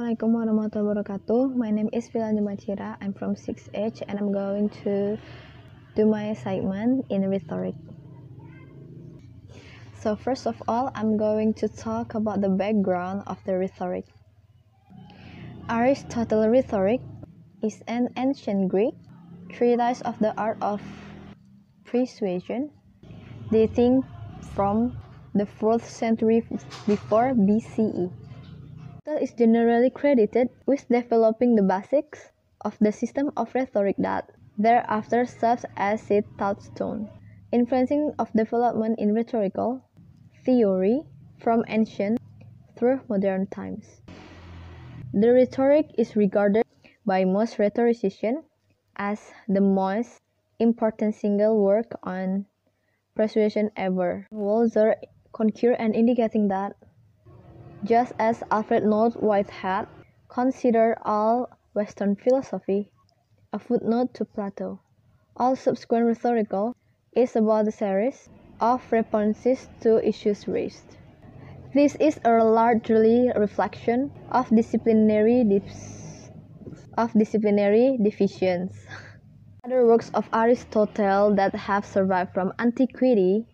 Assalamualaikum warahmatullahi wabarakatuh. My name is Violanda pachira. I'm from 6H and I'm going to do my segment in rhetoric. So first of all, I'm going to talk about the background of the rhetoric. Aristotle's Rhetoric is an ancient Greek treatise of the art of persuasion, dating from the 4th century before BCE. Aristotle is generally credited with developing the basics of the system of rhetoric that thereafter serves as its touchstone, influencing of development in rhetorical theory from ancient through modern times. The Rhetoric is regarded by most rhetoricians as the most important single work on persuasion ever. Walzer concurred and indicating that just as Alfred North Whitehead considered all Western philosophy a footnote to Plato, all subsequent rhetorical is about the series of responses to issues raised. This is a largely reflection of disciplinary divisions. Other works of Aristotle that have survived from antiquity,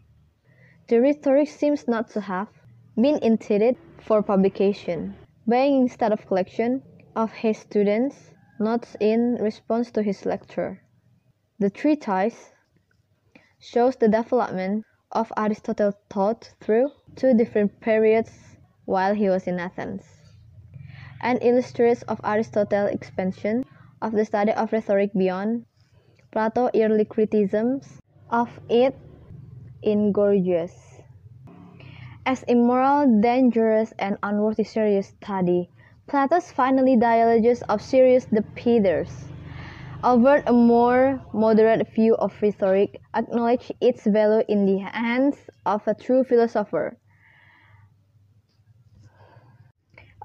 the Rhetoric seems not to have been intended for publication, being instead of collection of his students' notes in response to his lecture. The treatise shows the development of Aristotle's thought through two different periods while he was in Athens, and illustrates of Aristotle's expansion of the study of rhetoric beyond Plato's early criticisms of it in Gorgias as immoral, dangerous, and unworthy serious study. Plato's finally dialogues of serious debaters offered a more moderate view of rhetoric, acknowledged its value in the hands of a true philosopher.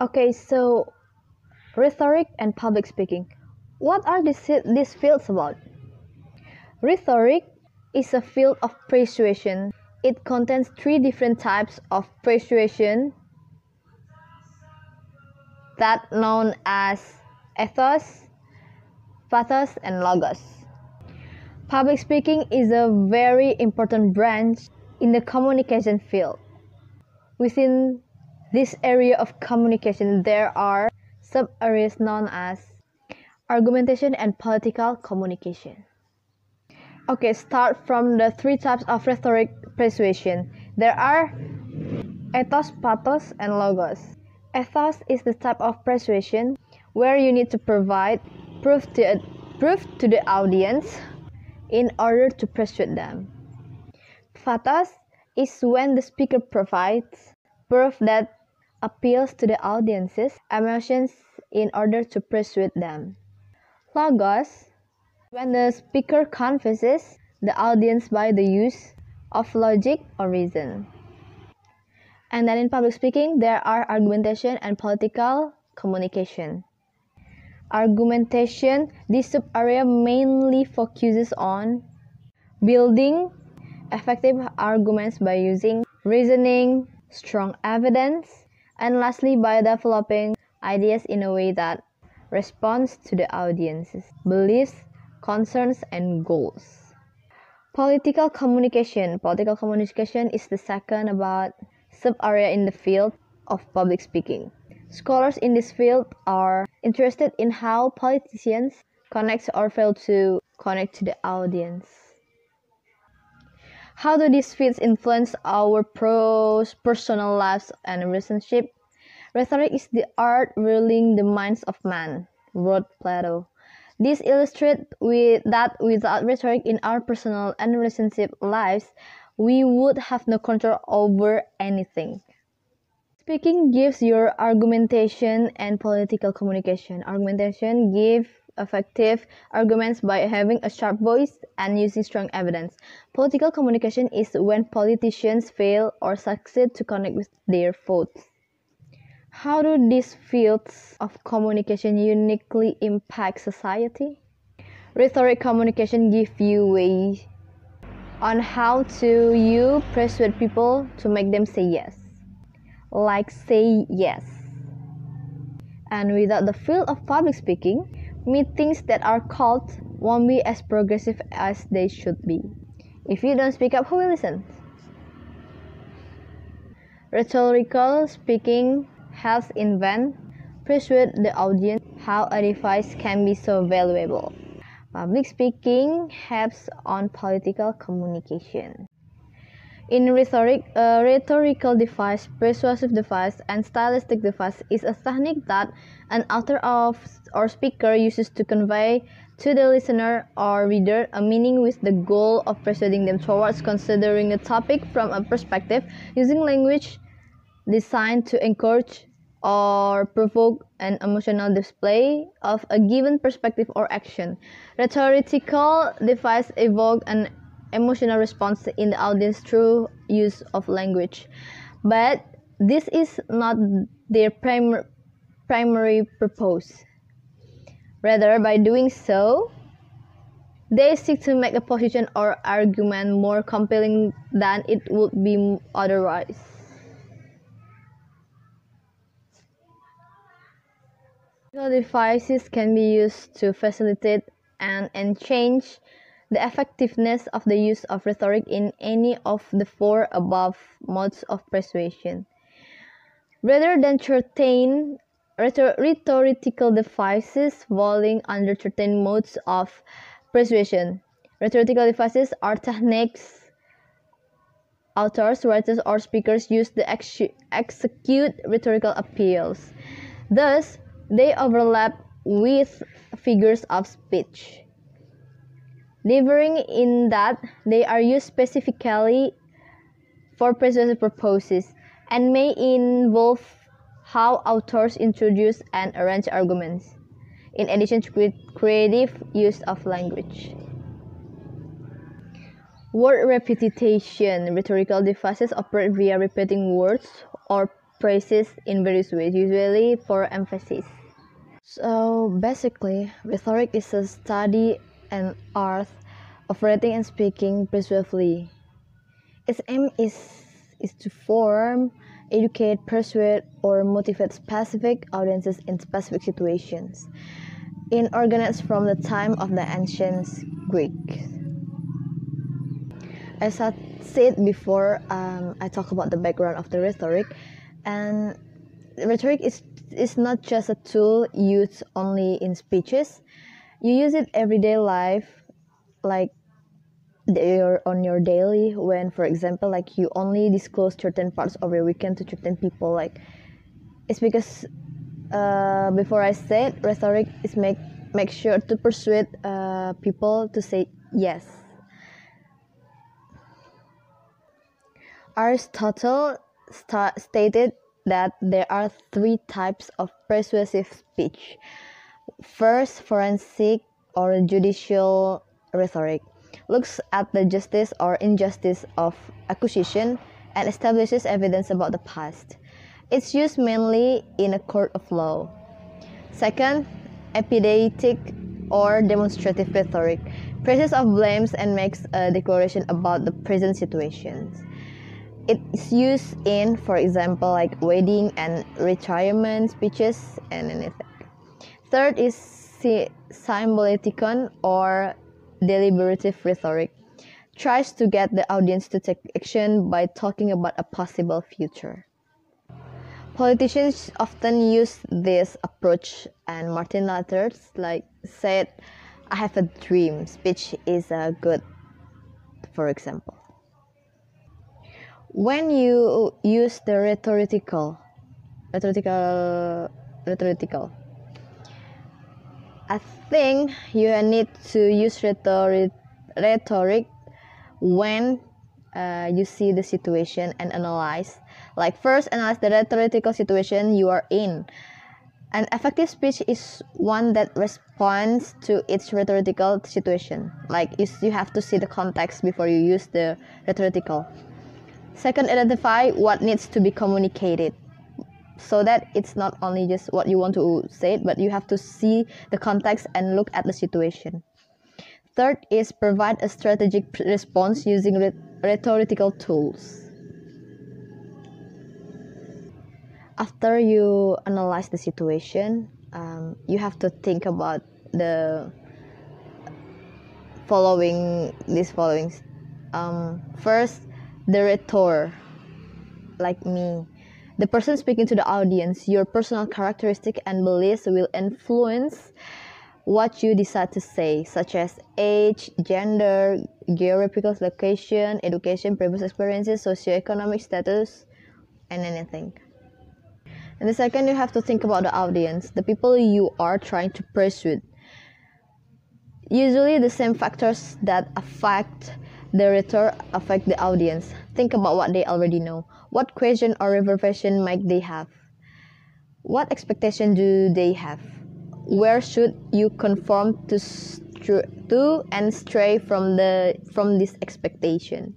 Okay, so rhetoric and public speaking. What are these fields about? Rhetoric is a field of persuasion. It contains three different types of persuasion that known as ethos, pathos, and logos. Public speaking is a very important branch in the communication field. Within this area of communication, there are sub-areas known as argumentation and political communication. Okay, start from the three types of rhetoric persuasion. There are ethos, pathos, and logos. Ethos is the type of persuasion where you need to provide proof to the audience in order to persuade them. Pathos is when the speaker provides proof that appeals to the audience's emotions in order to persuade them. Logos, when the speaker convinces the audience by the use of logic or reason. And then in public speaking, there are argumentation and political communication. Argumentation, this sub-area mainly focuses on building effective arguments by using reasoning, strong evidence, and lastly by developing ideas in a way that responds to the audience's beliefs, concerns, and goals. Political communication. Political communication is the second about sub-area in the field of public speaking. Scholars in this field are interested in how politicians connect or fail to connect to the audience. How do these fields influence our personal lives and relationships? Rhetoric is the art ruling the minds of man, wrote Plato. This illustrates that without rhetoric in our personal and relationship lives, we would have no control over anything. Speaking gives your argumentation and political communication. Argumentation gives effective arguments by having a sharp voice and using strong evidence. Political communication is when politicians fail or succeed to connect with their votes. How do these fields of communication uniquely impact society? Rhetoric communication gives you ways on how to you persuade people to make them say yes. Like say yes. And without the field of public speaking, meetings that are called won't be as progressive as they should be. If you don't speak up, who will listen? Rhetorical speaking helps invent, persuade the audience how a device can be so valuable. Public speaking helps on political communication. In rhetoric, a rhetorical device, persuasive device, and stylistic device is a technique that an author or speaker uses to convey to the listener or reader a meaning with the goal of persuading them towards considering a topic from a perspective, using language designed to encourage or provoke an emotional display of a given perspective or action. Rhetorical devices evoke an emotional response in the audience through use of language, but this is not their primary purpose. Rather, by doing so, they seek to make a position or argument more compelling than it would be otherwise. Devices can be used to facilitate and change the effectiveness of the use of rhetoric in any of the four above modes of persuasion. Rather than certain rhetorical devices falling under certain modes of persuasion, rhetorical devices are techniques authors, writers, or speakers use to execute rhetorical appeals. Thus, they overlap with figures of speech, differing in that they are used specifically for persuasive purposes and may involve how authors introduce and arrange arguments, in addition to creative use of language. Word repetition. Rhetorical devices operate via repeating words or phrases in various ways, usually for emphasis. So basically, rhetoric is a study and art of writing and speaking persuasively. Its aim is to form, educate, persuade, or motivate specific audiences in specific situations. It originates from the time of the ancient Greeks. As I said before, I talked about the background of the rhetoric, and rhetoric is not just a tool used only in speeches. You use it everyday life, like on your daily, when, for example, like you only disclose certain parts of your weekend to certain people. Like it's because before I said rhetoric is make sure to persuade people to say yes. Aristotle stated that there are three types of persuasive speech. First, forensic or judicial rhetoric looks at the justice or injustice of accusation and establishes evidence about the past. It's used mainly in a court of law. Second, epideictic or demonstrative rhetoric praises of blames and makes a declaration about the present situations. It's used in, for example, like wedding and retirement speeches and anything. Third is symbolicon or deliberative rhetoric. Tries to get the audience to take action by talking about a possible future. Politicians often use this approach, and Martin Luther said, "I have a dream." Speech is a good, for example. When you use the rhetorical, I think you need to use rhetoric when you see the situation and analyze. Like first, analyze the rhetorical situation you are in. An effective speech is one that responds to its rhetorical situation. Like you have to see the context before you use the rhetorical. Second, identify what needs to be communicated, so that it's not only just what you want to say, but you have to see the context and look at the situation. Third is provide a strategic response using rhetorical tools. After you analyze the situation, you have to think about the following. First, the rhetor, like me. The person speaking to the audience, your personal characteristic and beliefs will influence what you decide to say, such as age, gender, geographical location, education, previous experiences, socioeconomic status, and anything. And the second, you have to think about the audience, the people you are trying to persuade. Usually, the same factors that affect the rhetor affect the audience. Think about what they already know. What question or reservation might they have? What expectation do they have? Where should you conform to and stray from this expectation?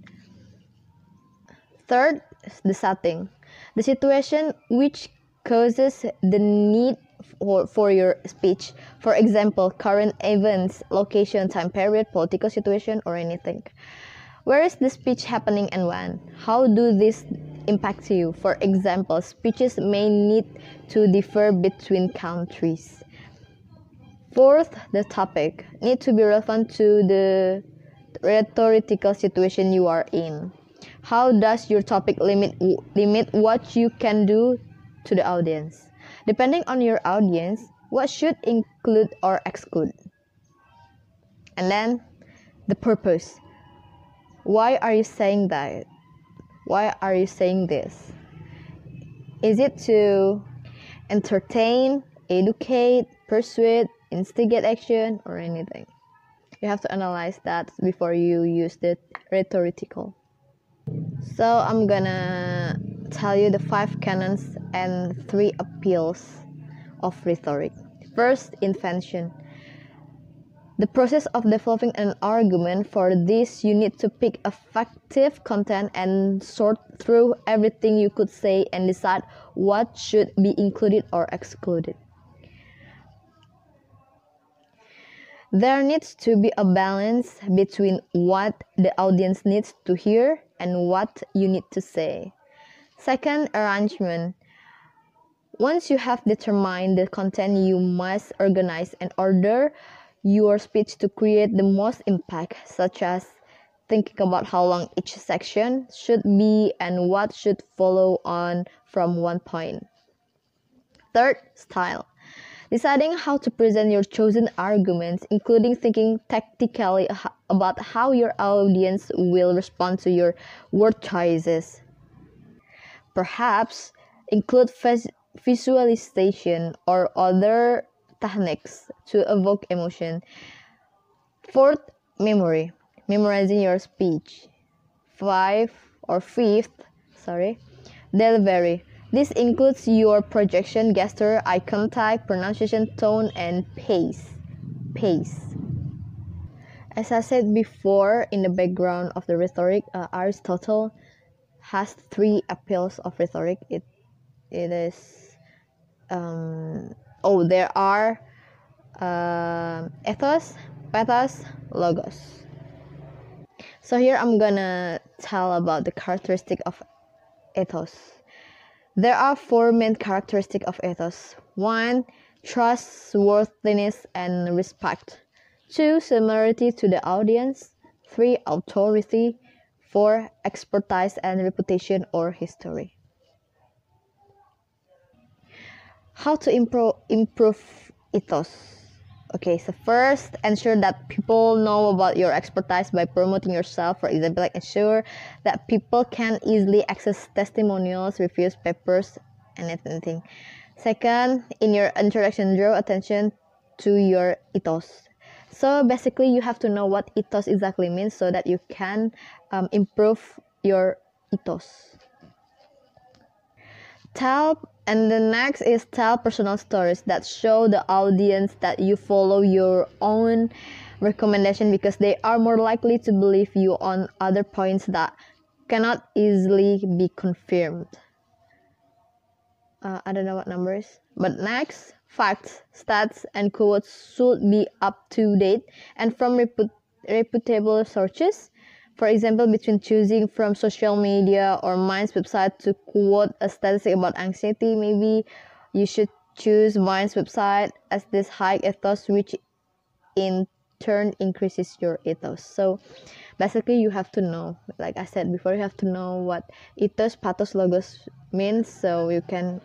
Third, the setting, the situation which causes the need for your speech. For example, current events, location, time period, political situation, or anything. Where is the speech happening and when? How do this impact you? For example, speeches may need to differ between countries. Fourth, the topic need to be relevant to the rhetorical situation you are in. How does your topic limit what you can do to the audience? Depending on your audience, what should include or exclude? And then, the purpose. Why are you saying that? Why are you saying this? Is it to entertain, educate, persuade, instigate action, or anything? You have to analyze that before you use the rhetorical. So I'm gonna tell you the 5 canons and 3 appeals of rhetoric. First, invention. The process of developing an argument. For this, you need to pick effective content and sort through everything you could say and decide what should be included or excluded. There needs to be a balance between what the audience needs to hear and what you need to say. Second, arrangement. Once you have determined the content, you must organize and order your speech to create the most impact, such as thinking about how long each section should be and what should follow on from one point. Third, style. Deciding how to present your chosen arguments, including thinking tactically about how your audience will respond to your word choices. Perhaps include visualization or other techniques to evoke emotion. Fourth, memory. Memorizing your speech. Fifth, delivery. This includes your projection, gesture, eye contact, pronunciation, tone, and pace. As I said before, in the background of the rhetoric, Aristotle has 3 appeals of rhetoric. There are ethos, pathos, logos. So here I'm gonna tell about the characteristic of ethos. There are 4 main characteristics of ethos. 1. Trustworthiness and respect. 2. Similarity to the audience. 3. Authority. 4. Expertise and reputation or history. How to improve ethos? Okay, so first, ensure that people know about your expertise by promoting yourself. For example, like ensure that people can easily access testimonials, reviews, papers, and anything. Second, in your introduction, draw attention to your ethos. So basically, you have to know what ethos exactly means so that you can improve your ethos. And the next is tell personal stories that show the audience that you follow your own recommendation, because they are more likely to believe you on other points that cannot easily be confirmed. I don't know what numbers. But next, facts, stats, and quotes should be up to date and from reputable sources. For example, between choosing from social media or Mind's website to quote a statistic about anxiety, maybe you should choose Mind's website as this high ethos, which in turn increases your ethos. So basically you have to know, like I said before, you have to know what ethos, pathos, logos means, so you can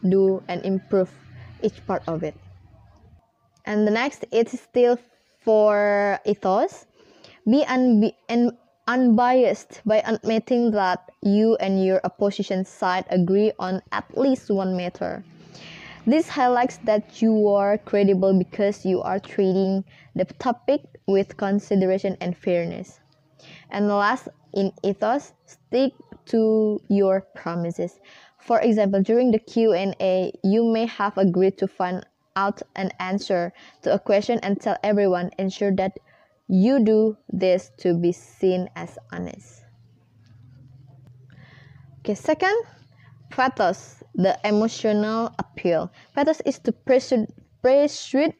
do and improve each part of it. And the next, it's still for ethos. Be unbiased by admitting that you and your opposition side agree on at least one matter. This highlights that you are credible because you are treating the topic with consideration and fairness. And last, in ethos, stick to your promises. For example, during the Q&A, you may have agreed to find out an answer to a question and tell everyone. Ensure that you do this to be seen as honest. Okay, second, pathos, the emotional appeal. Pathos is to persuade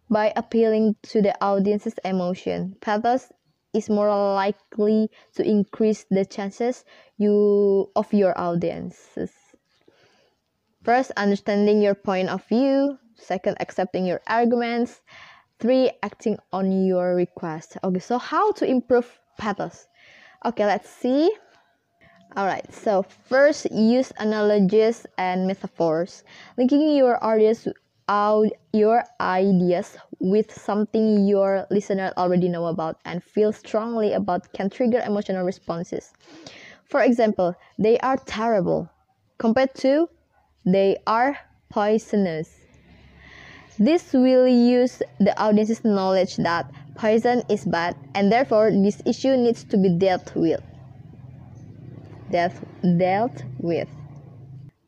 by appealing to the audience's emotion. Pathos is more likely to increase the chances of your audiences. First, understanding your point of view. Second, accepting your arguments. 3, acting on your request. Okay, so how to improve pathos? Okay, let's see. Alright, so first, use analogies and metaphors. Linking your ideas with something your listener already know about and feel strongly about can trigger emotional responses. For example, they are terrible compared to they are poisonous. This will use the audience's knowledge that poison is bad and therefore this issue needs to be dealt with.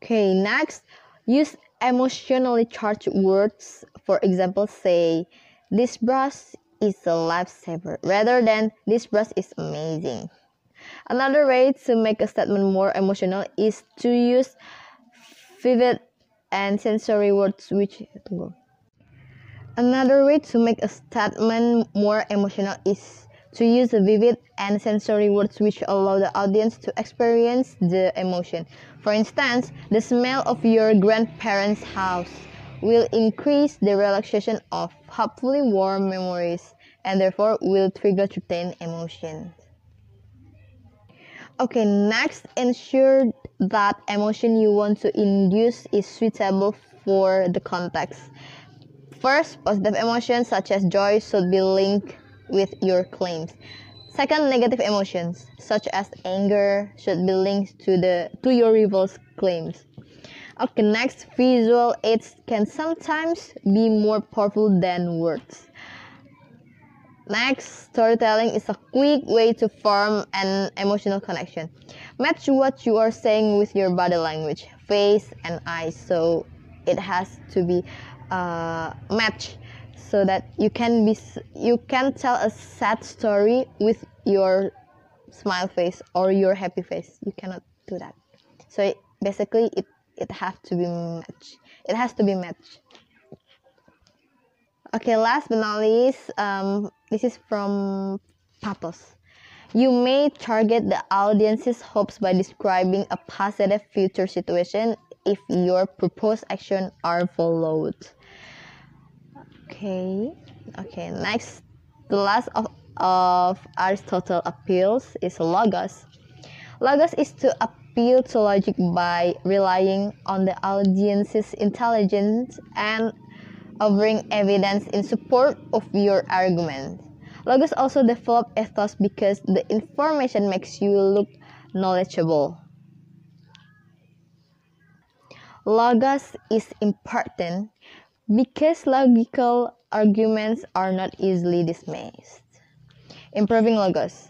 Okay, next, use emotionally charged words. For example, say, this brush is a lifesaver, rather than this brush is amazing. Another way to make a statement more emotional is to use vivid and sensory words Another way to make a statement more emotional is to use vivid and sensory words which allow the audience to experience the emotion. For instance, the smell of your grandparents' house will increase the relaxation of hopefully warm memories and therefore will trigger certain emotions. Okay, next, ensure that emotion you want to induce is suitable for the context. First, positive emotions such as joy should be linked with your claims. Second, negative emotions such as anger should be linked to your rival's claims. Okay, next, visual aids can sometimes be more powerful than words. Next, storytelling is a quick way to form an emotional connection. Match what you are saying with your body language, face and eyes, so it has to be match, so that you can tell a sad story with your smile face or your happy face. You cannot do that. So basically, it has to be matched. It has to be matched. Okay, last but not least, this is from pathos. You may target the audience's hopes by describing a positive future situation if your proposed actions are followed. Okay, next, the last of Aristotle appeals is logos. Logos is to appeal to logic by relying on the audience's intelligence and offering evidence in support of your argument. Logos also develop ethos because the information makes you look knowledgeable. Logos is important because logical arguments are not easily dismissed. Improving logos.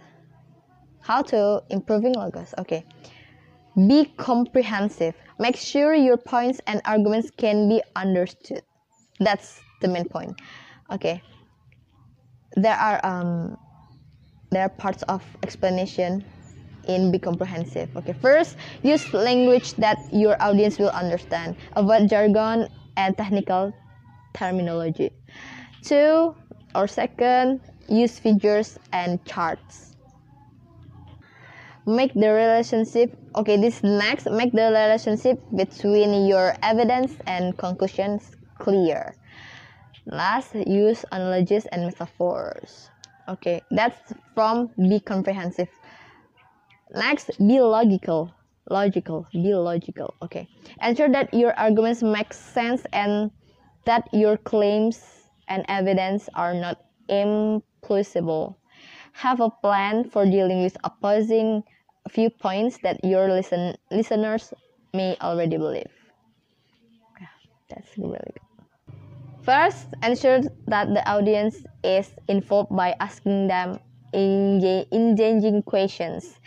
How to improving logos? Okay. Be comprehensive. Make sure your points and arguments can be understood. That's the main point. Okay. There are parts of explanation in be comprehensive. Okay. First, use language that your audience will understand. Avoid jargon and technical terminology. Second, use figures and charts. Make the relationship, this next, make the relationship between your evidence and conclusions clear. Last, use analogies and metaphors. That's from be comprehensive. Next, be logical. Be logical. Ensure that your arguments make sense and that your claims and evidence are not implausible. Have a plan for dealing with opposing viewpoints that your listeners may already believe. That's really good. First, ensure that the audience is involved by asking them engaging questions.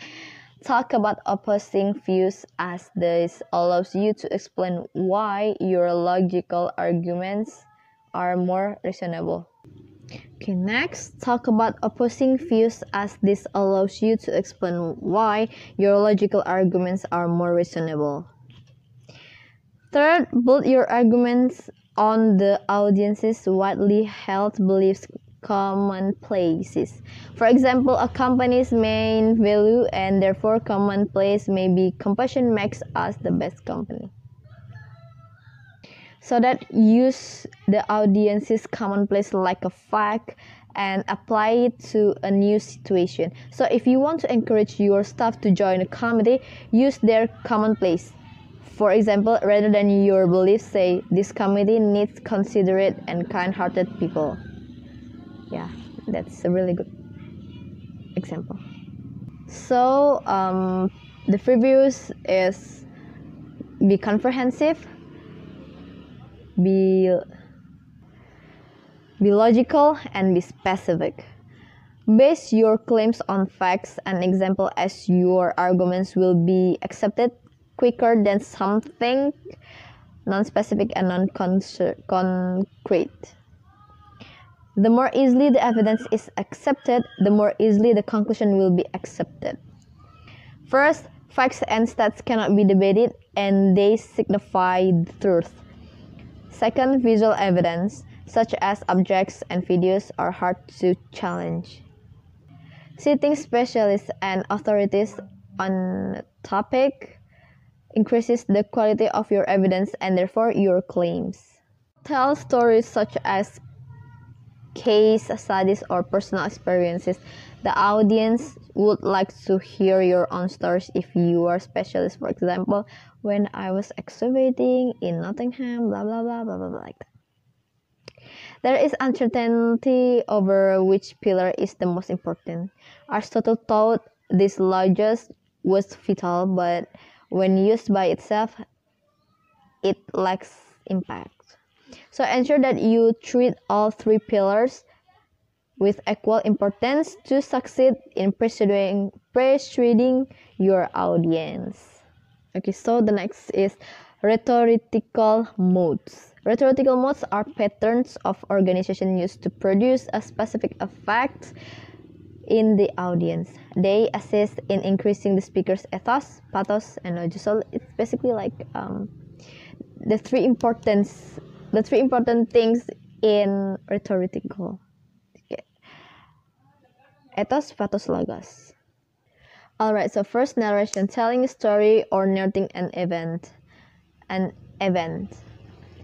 Talk about opposing views, as this allows you to explain why your logical arguments are more reasonable. Next, talk about opposing views, as this allows you to explain why your logical arguments are more reasonable. Third, build your arguments on the audience's widely held beliefs commonplaces. For example, a company's main value and therefore commonplace may be compassion makes us the best company. So that use the audience's commonplace like a fact and apply it to a new situation. So if you want to encourage your staff to join a committee, use their commonplace. For example, rather than your beliefs, say, this committee needs considerate and kind-hearted people. Yeah, that's a really good example. So the previews is be comprehensive, be logical, and be specific. Base your claims on facts and example, as your arguments will be accepted quicker than something non-specific and non-concrete. The more easily the evidence is accepted, the more easily the conclusion will be accepted. First, facts and stats cannot be debated, and they signify the truth. Second, visual evidence, such as objects and videos, are hard to challenge. Citing specialists and authorities on a topic increases the quality of your evidence and therefore your claims. Tell stories such as case studies or personal experiences. The audience would like to hear your own stories if you are specialist. For example, when I was exhibiting in Nottingham, blah blah blah blah blah, like that. There is uncertainty over which pillar is the most important. Aristotle thought this logos was vital, but when used by itself, it lacks impact. So ensure that you treat all three pillars with equal importance to succeed in persuading your audience. So the next is rhetorical modes. Rhetorical modes are patterns of organization used to produce a specific effect in the audience. They assist in increasing the speaker's ethos, pathos, and logos. So it's basically like the three important things in rhetorical. Ethos, pathos, logos. Alright, so first, narration, telling a story or narrating an event.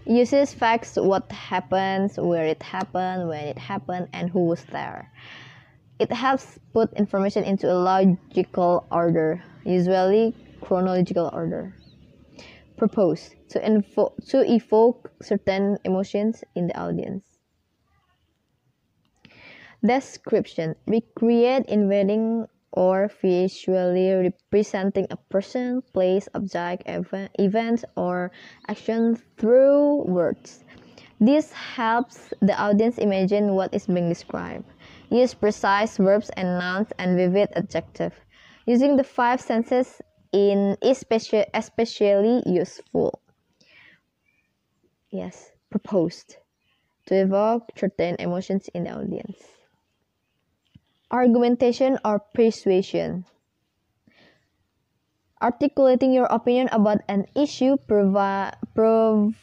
Uses facts, what happens, where it happened, when it happened, and who was there. It helps put information into a logical order, usually chronological order. Propose, to evoke certain emotions in the audience. Description, recreate, inventing, or visually representing a person, place, object, event, or action through words. This helps the audience imagine what is being described. Use precise verbs and nouns and vivid adjectives. Using the five senses is especially useful. Yes, proposed, to evoke certain emotions in the audience. Argumentation or persuasion. Articulating your opinion about an issue, proving.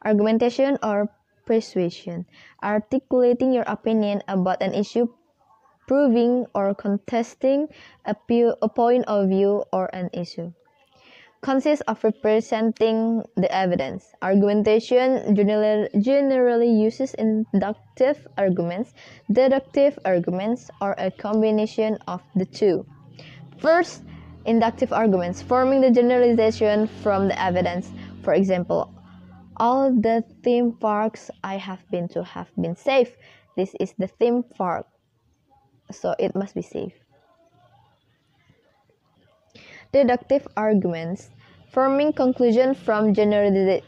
Argumentation or persuasion, articulating your opinion about an issue, proving or contesting a point of view or an issue. Consists of representing the evidence. Argumentation generally uses inductive arguments, deductive arguments, or a combination of the two. First, inductive arguments, forming the generalization from the evidence. For example, all the theme parks I have been to have been safe. This is the theme park, so it must be safe. Deductive arguments, forming conclusion from generalization.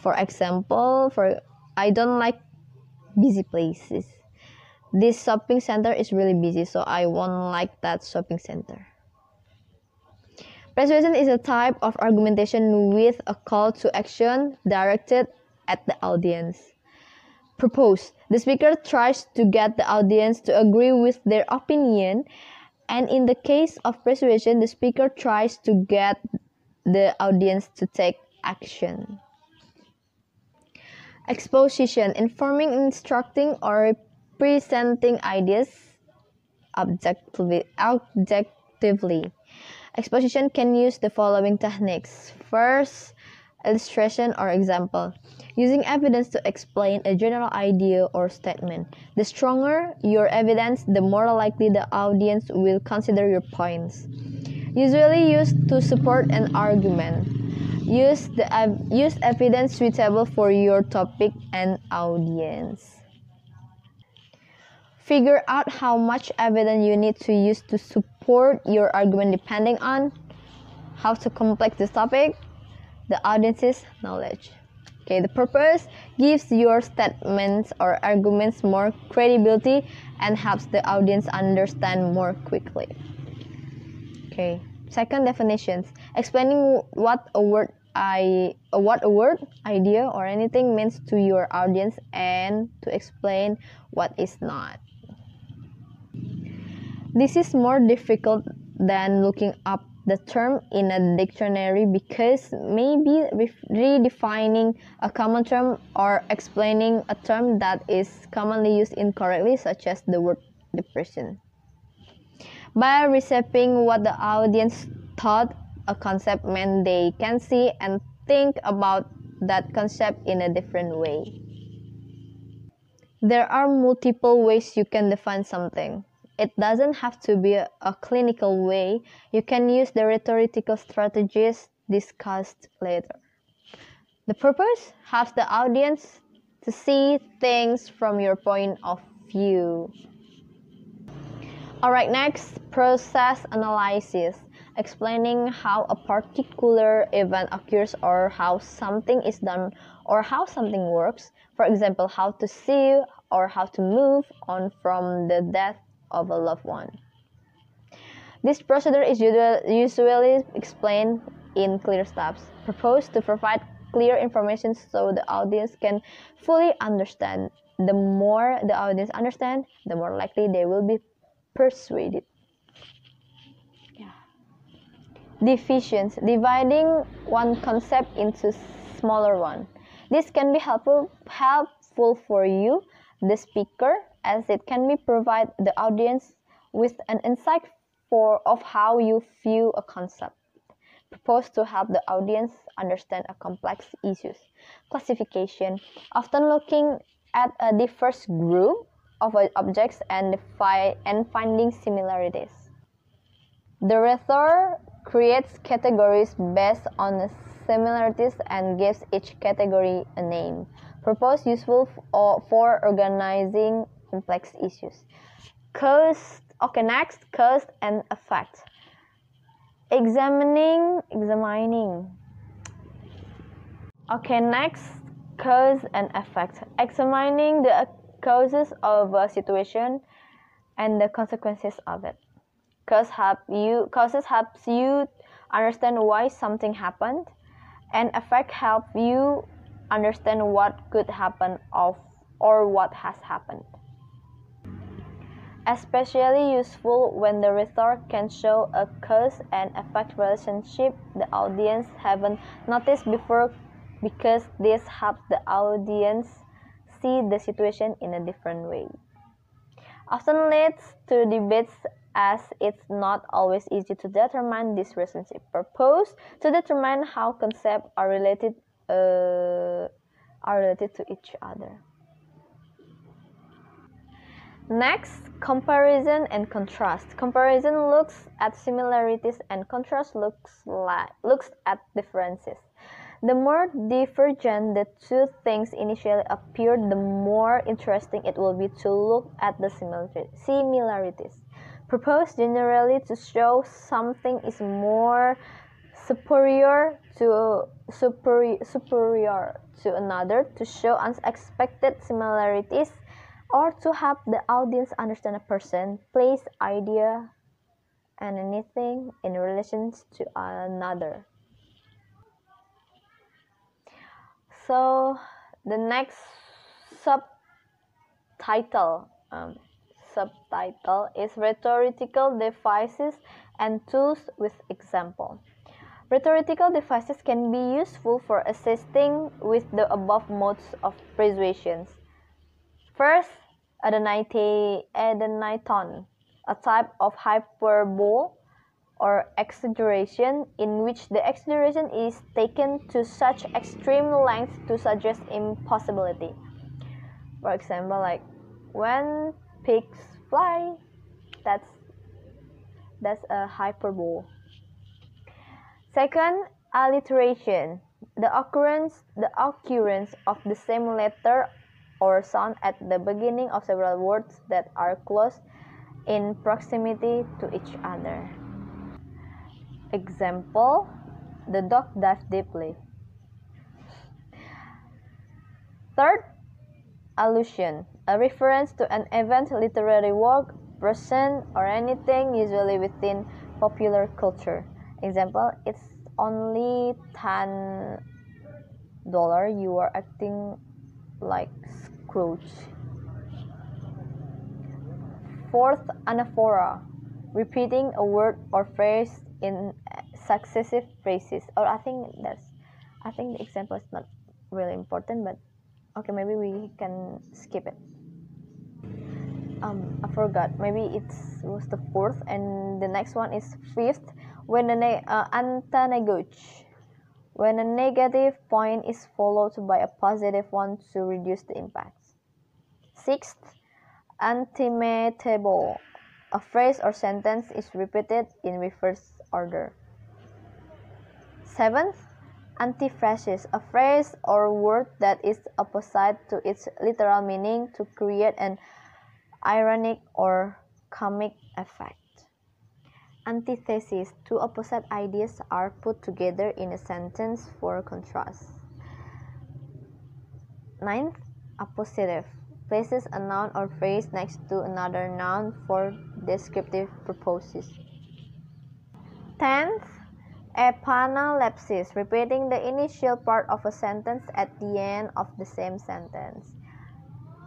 For example, I don't like busy places. This shopping center is really busy, so I won't like that shopping center. Persuasion is a type of argumentation with a call to action directed at the audience. Propose. The speaker tries to get the audience to agree with their opinion, and in the case of persuasion, the speaker tries to get the audience to take action. Exposition, informing, instructing, or presenting ideas objectively. Exposition can use the following techniques. First, illustration or example, using evidence to explain a general idea or statement. The stronger your evidence, the more likely the audience will consider your points. Usually used to support an argument. Use evidence suitable for your topic and audience. Figure out how much evidence you need to use to support your argument depending on how to complex this topic, the audience's knowledge. Okay, the purpose gives your statements or arguments more credibility and helps the audience understand more quickly. Okay, second definitions, explaining what a word, idea, or anything means to your audience and to explain what is not. This is more difficult than looking up the term in a dictionary because maybe redefining a common term or explaining a term that is commonly used incorrectly, such as the word depression. By reshaping what the audience thought a concept meant, they can see and think about that concept in a different way. There are multiple ways you can define something. It doesn't have to be a clinical way. You can use the rhetorical strategies discussed later. The purpose helps the audience to see things from your point of view. Alright, next, process analysis, explaining how a particular event occurs or how something is done or how something works. For example, how to see or how to move on from the death of a loved one. This procedure is usually explained in clear steps, proposed to provide clear information so the audience can fully understand. The more the audience understands, the more likely they will be persuaded. Divisions, dividing one concept into smaller one. This can be helpful for you, the speaker, as it can provide the audience with an insight of how you view a concept. Proposed to help the audience understand a complex issues. Classification, often looking at a diverse group of objects and finding similarities. The rhetor creates categories based on similarities and gives each category a name. Purpose useful for organizing complex issues. Next, cause and effect. Examining. Next, cause and effect. Examining the causes of a situation and the consequences of it. Causes helps you understand why something happened, and effect help you understand what could happen or what has happened. Especially useful when the rhetoric can show a cause and effect relationship the audience haven't noticed before, because this helps the audience see the situation in a different way. Often leads to debates as it's not always easy to determine this relationship. Purpose to determine how concepts are related to each other. Next, comparison and contrast. Comparison looks at similarities and contrast looks at differences. The more divergent the two things initially appear, the more interesting it will be to look at the similarities. Purpose generally to show something is more superior to another, to show unexpected similarities, or to help the audience understand a person, place, idea, and anything in relation to another. So the next subtitle is Rhetorical Devices and Tools with Example. Rhetorical devices can be useful for assisting with the above modes of persuasion. First, adeniton, a type of hyperbole or exaggeration in which the exaggeration is taken to such extreme lengths to suggest impossibility. For example, like when pigs fly, that's a hyperbole. Second, alliteration, the occurrence of the same letter or sound at the beginning of several words that are close in proximity to each other. Example, the dog dived deeply. Third, allusion, a reference to an event, literary work, person, or anything usually within popular culture. Example, it's only $10. You are acting like Scrooge. Fourth, anaphora, repeating a word or phrase in successive phrases. Or I think the example is not really important, but okay, maybe we can skip it. I forgot. Maybe it was the fourth, and the next one is fifth. When when a negative point is followed by a positive one to reduce the impact. Sixth, antimatable, a phrase or sentence is repeated in reverse order. Seventh, antiphrasis, a phrase or word that is opposite to its literal meaning to create an ironic or comic effect. Antithesis, two opposite ideas are put together in a sentence for contrast. Ninth, appositive, places a noun or phrase next to another noun for descriptive purposes. 10th, epanalepsis, repeating the initial part of a sentence at the end of the same sentence.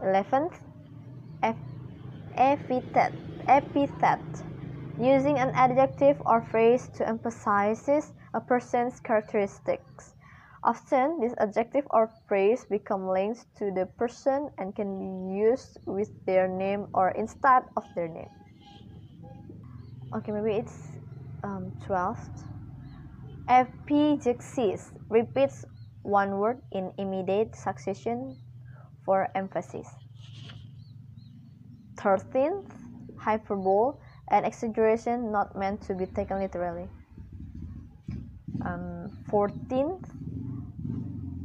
11th, epithet, using an adjective or phrase to emphasize a person's characteristics. Often, this adjective or phrase become linked to the person and can be used with their name or instead of their name. Okay, maybe it's 12th. Epigexis, repeats one word in immediate succession for emphasis. 13th, hyperbole, an exaggeration not meant to be taken literally. 14th,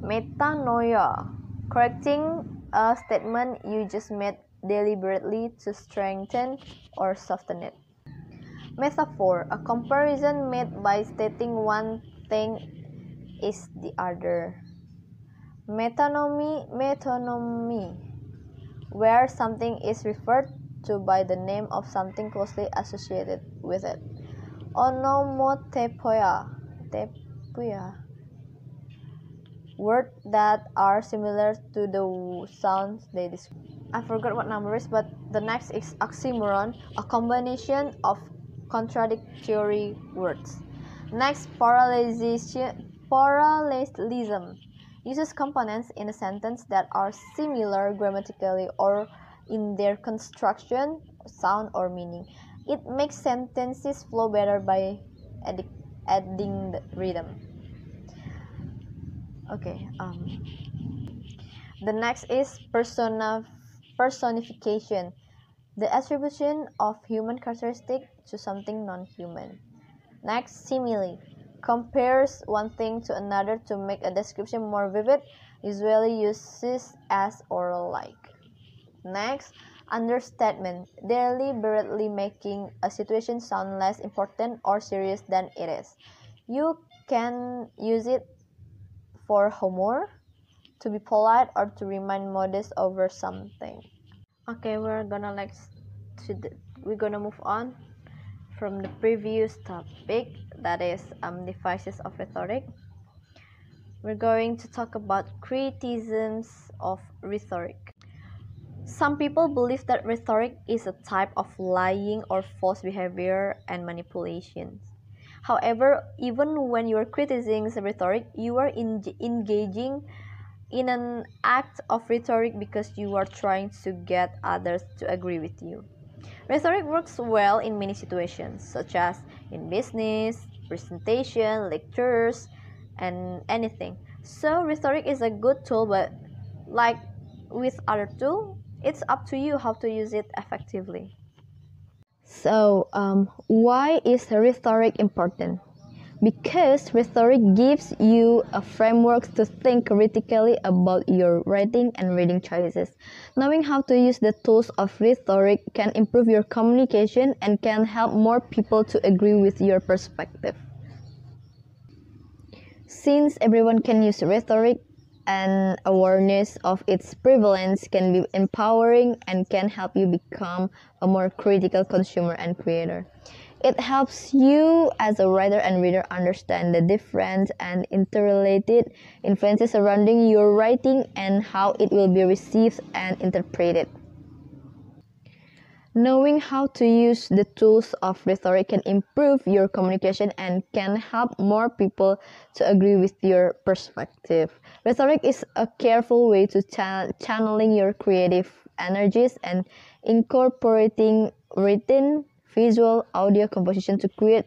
metanoia, correcting a statement you just made deliberately to strengthen or soften it. Metaphor, a comparison made by stating one thing is the other. Metonymy, where something is referred to by the name of something closely associated with it. Onomatopoeia, words that are similar to the sounds they describe. I forgot what number is, but the next is oxymoron, a combination of contradictory words. Next, parallelism, uses components in a sentence that are similar grammatically or in their construction, sound, or meaning. It makes sentences flow better by adding the rhythm. Okay. The next is personification, the attribution of human characteristic to something non-human. Next, simile, compares one thing to another to make a description more vivid, usually uses as or like. Next, understatement, deliberately making a situation sound less important or serious than it is. You can use it for humor, to be polite, or to remain modest over something. Okay, we're gonna move on from the previous topic, that is devices of rhetoric. We're going to talk about criticisms of rhetoric. Some people believe that rhetoric is a type of lying or false behavior and manipulation. However, even when you are criticizing rhetoric, you are engaging in an act of rhetoric because you are trying to get others to agree with you. Rhetoric works well in many situations, such as in business, presentation, lectures, and anything. So rhetoric is a good tool, but like with other tools, it's up to you how to use it effectively. So, why is rhetoric important? Because rhetoric gives you a framework to think critically about your writing and reading choices. Knowing how to use the tools of rhetoric can improve your communication and can help more people to agree with your perspective. Since everyone can use rhetoric, and awareness of its prevalence can be empowering and can help you become a more critical consumer and creator. It helps you as a writer and reader understand the different and interrelated influences surrounding your writing and how it will be received and interpreted. Knowing how to use the tools of rhetoric can improve your communication and can help more people to agree with your perspective. Rhetoric is a careful way to channeling your creative energies and incorporating written, visual, audio composition to create,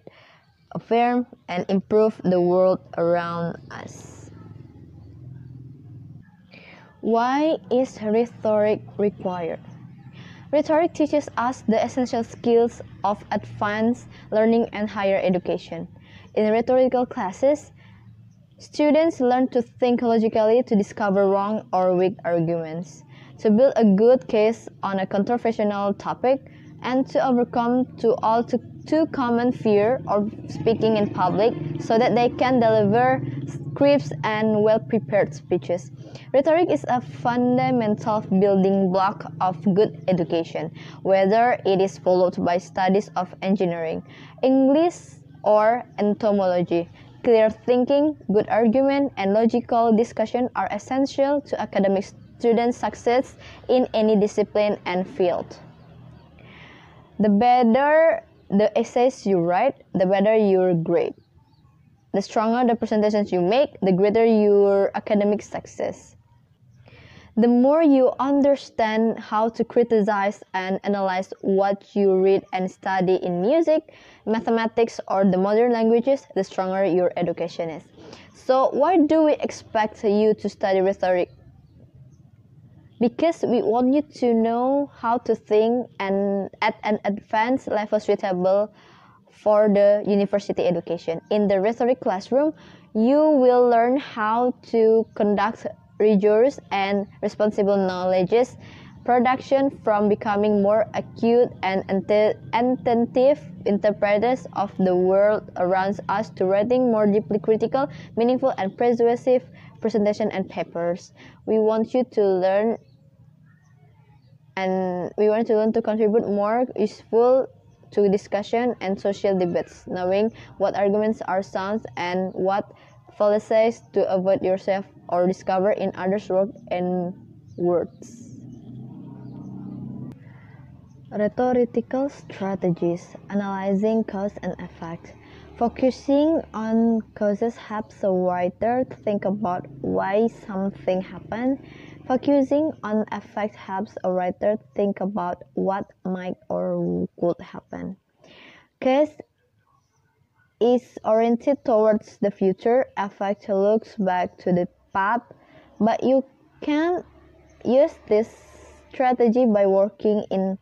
affirm, and improve the world around us. Why is rhetoric required? Rhetoric teaches us the essential skills of advanced learning and higher education. In rhetorical classes, students learn to think logically to discover wrong or weak arguments, to build a good case on a controversial topic, and to overcome too common fear of speaking in public so that they can deliver scripts and well-prepared speeches. Rhetoric is a fundamental building block of good education, whether it is followed by studies of engineering, English, or entomology. Clear thinking, good argument, and logical discussion are essential to academic student success in any discipline and field. The better the essays you write, the better your grade. The stronger the presentations you make, the greater your academic success. The more you understand how to criticize and analyze what you read and study in music, mathematics, or the modern languages, the stronger your education is. So why do we expect you to study rhetoric? Because we want you to know how to think and at an advanced level suitable for the university education. In the rhetoric classroom, you will learn how to conduct rigorous and responsible knowledge production, from becoming more acute and attentive interpreters of the world around us to writing more deeply critical, meaningful, and persuasive presentation and papers. We want you to learn to contribute more useful to discussion and social debates, knowing what arguments are sound and what fallacies to avoid yourself or discover in others' work and words. Rhetorical strategies, analyzing cause and effect. Focusing on causes helps a writer to think about why something happened. Focusing on effects helps a writer think about what might or could happen. Cause is oriented towards the future, effect looks back to the past, but you can use this strategy by working in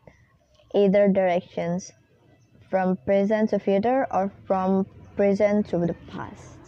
either directions, from present to future or from present to the past.